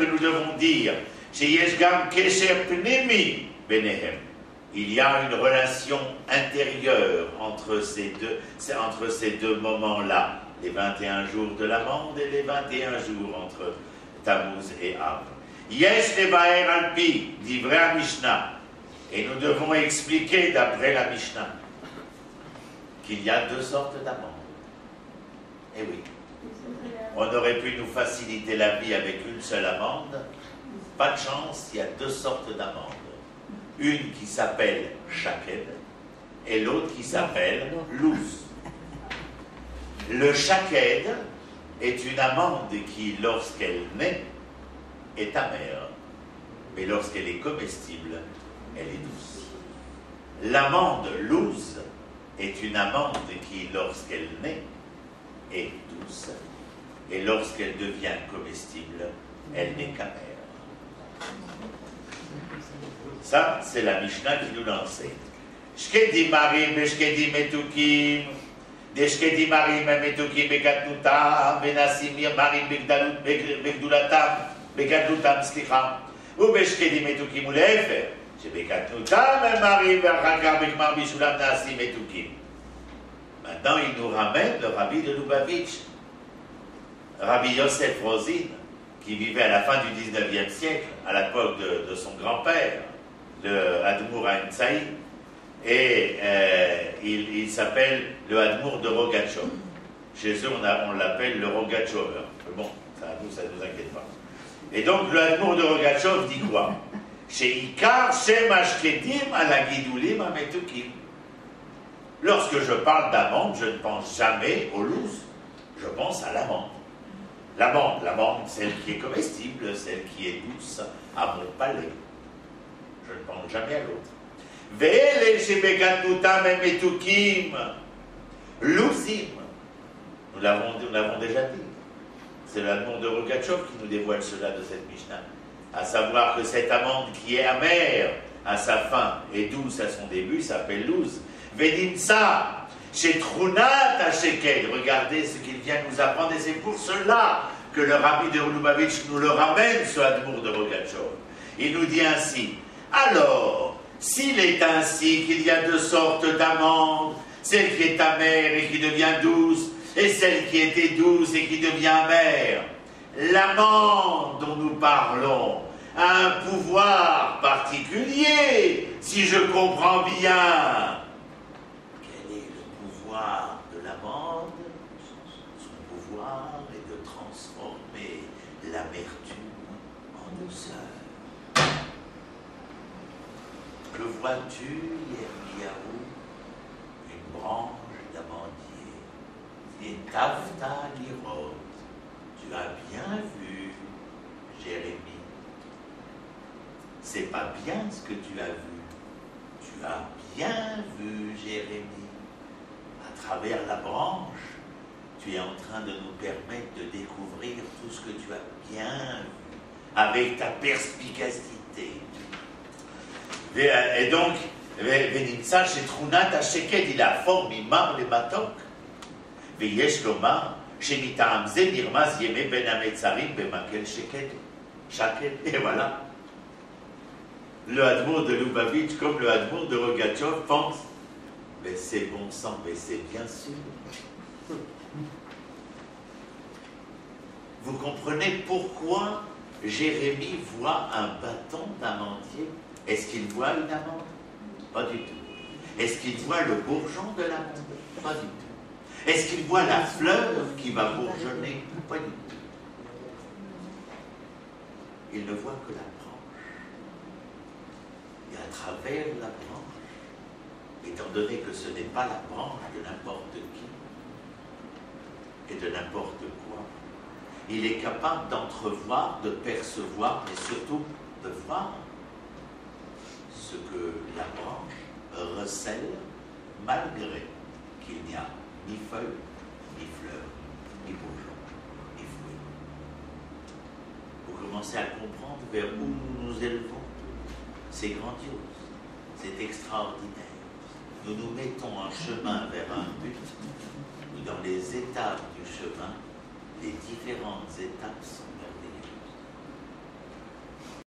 que nous devons dire, chez Yeshgam Kesher Pnimi Benehem. Il y a une relation intérieure entre ces deux moments-là, les 21 jours de l'amande et les 21 jours entre Tammuz et Av. Yesh levaer alpi, divrei Mishnah. Et nous devons expliquer d'après la Mishnah qu'il y a deux sortes d'amandes. Eh oui. On aurait pu nous faciliter la vie avec une seule amande. Pas de chance, il y a deux sortes d'amandes. Une qui s'appelle shaked et l'autre qui s'appelle louz. Le shaked est une amande qui, lorsqu'elle naît, est amère. Mais lorsqu'elle est comestible, elle est douce. L'amande louz est une amande qui, lorsqu'elle naît, est douce. Et lorsqu'elle devient comestible, elle n'est qu'amère. Ça, c'est la Mishnah qui nous l'enseigne. Shkedim marim beshkedim metukim, deshkedim marim metukim bekatnutam, benasimir marim begdulatam, begadlutam slicham, ou beshkedim metukim ou lefer, shebekatnutam marim berachakar bekmar bishulam nasim metukim. Maintenant, il nous ramène le rabbi de Lubavitch, Rabbi Yosef Rosin, qui vivait à la fin du 19e siècle, à l'époque de son grand-père, le Admour Haïm-Tsaï, et il s'appelle le Admour de Rogatchov. Chez eux, on l'appelle le Rogatchoveur. Bon, ça nous inquiète pas. Et donc, le Admour de Rogatchov dit quoi? Chez Ikar, Shem Ashkedim, à la Gidoulim, à Metukim. Lorsque je parle d'amande, je ne pense jamais au louz, je pense à l'amande. L'amande, celle qui est comestible, celle qui est douce à mon palais. Je ne pense jamais à l'autre. Ve'ele shebegatnutam metukim louzim. Nous l'avons déjà dit. C'est l'amande de Rogatchov qui nous dévoile cela de cette Mishnah. À savoir que cette amande qui est amère à sa fin et douce à son début s'appelle louz. Vedimsa, chez Trunat à Sheked. Regardez ce qu'il vient nous apprendre, et c'est pour cela que le rabbi de Lubavitch nous le ramène, ce Admour de Rogatchov. Il nous dit ainsi, alors, s'il est ainsi qu'il y a deux sortes d'amandes, celle qui est amère et qui devient douce, et celle qui était douce et qui devient amère, l'amande dont nous parlons a un pouvoir particulier, si je comprends bien. De l'amande, son pouvoir est de transformer l'amertume en douceur. Que vois-tu, Yirmiyahu, une branche d'amandier, et Tafta Lirot, tu as bien vu, Jérémie. C'est pas bien ce que tu as vu, tu as bien vu, Jérémie. À travers la branche, tu es en train de nous permettre de découvrir tout ce que tu as bien vu, avec ta perspicacité. Et donc, Venimsa chez Trunat à Sheked, il a forme, il marre les matok. Veyesh lomar, chez Mitaam Ze, Nirmaz Yeme Ben Ametzarim, Bemakel Sheked. Shaked, et voilà. Le Admour de Lubavitch, comme le Admour de Rogatchov, pense. Mais c'est bon sang, mais c'est bien sûr. Vous comprenez pourquoi Jérémie voit un bâton d'amandier? Est-ce qu'il voit une amande? Pas du tout. Est-ce qu'il voit le bourgeon de l'amande? Pas du tout. Est-ce qu'il voit la fleur qui va bourgeonner? Pas du tout. Il ne voit que la branche. Et à travers la branche, étant donné que ce n'est pas la branche de n'importe qui et de n'importe quoi, il est capable d'entrevoir, de percevoir, mais surtout de voir ce que la branche recèle, malgré qu'il n'y a ni feuilles, ni fleurs, ni bourgeons, ni fruits. Vous commencez à comprendre vers où nous nous élevons. C'est grandiose, c'est extraordinaire. Nous nous mettons en chemin vers un but où dans les étapes du chemin, les différentes étapes sont